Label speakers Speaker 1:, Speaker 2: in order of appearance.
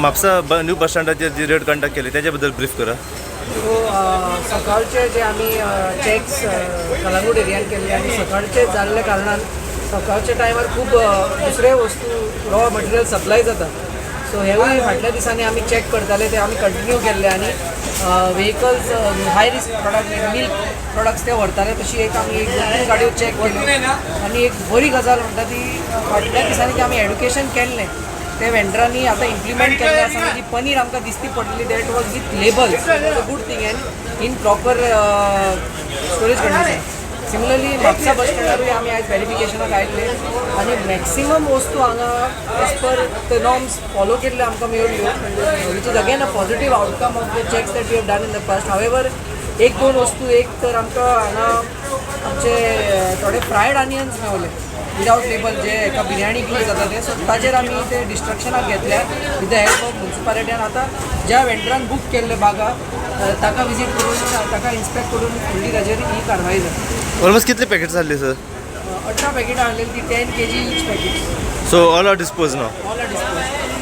Speaker 1: Mapusa new bus स्टँडाचे जे red conduct केले त्याच्याबद्दल ब्रीफ करा.
Speaker 2: सो सकाळचे जे आम्ही चेक्स कलंगूट एरियान केले आणि सकाळचे जाल्ल्या कारणान सकाळच्या टायमार खूप दुसरे वस्तू रॉ मटेरियल सप्लाय जातात. सो हेवूय फाटल्या दिसांनी आमी चॅक करताले ते आमी कंटिन्यू केल्ले आणि vehicles high risk product milk products ते व्हरताले तशी एक आमी एक दोन गाडयो चॅक केल्यो आणि एक बरी गजाल म्हणटा ती फाटल्या दिसांनी जे आमी एड्युकेशन केल्लें ते वेंडरांनी आतां इम्प्लिमेंट केल्लें आसा. जी पनीर आमकां दिसती पडली that was with label a good thing and in proper storage condition. Similarly Mapusa bus स्टँडारूय आमी आयज व्हेरिफिकेशनाक आयिल्ले आनी मॅक्सिमम वस्तू हांगा as per the norms follow केल्ले आमकां मेळ्ळ्यो which is again a positive outcome of the checks that we have done in the past. However एक दोन वस्तू एक तर आमकां हांगा आमचे थोडे फ्रायड आनियन्स मेळ्ळे विदाउट लेबल जे एका बिर्याणीक यूज जाता ते. सो ताजेर आमी ते डिस्ट्रक्शनाक घेतल्या with the help of municipality. आनी आतां ज्या वेंडरान बूक केल्ले बागा ताका विजीट करून ताका इन्स्पेक्ट करून फुडली ताजेर ही कारवाई जाता.
Speaker 1: ऑलमोस्ट कितले पॅकेट जाल्ले सर?
Speaker 2: 18 पॅकेटां हाडलेली ती 10 kg each packet.
Speaker 1: So all are dispose नाव?
Speaker 2: All are dispose.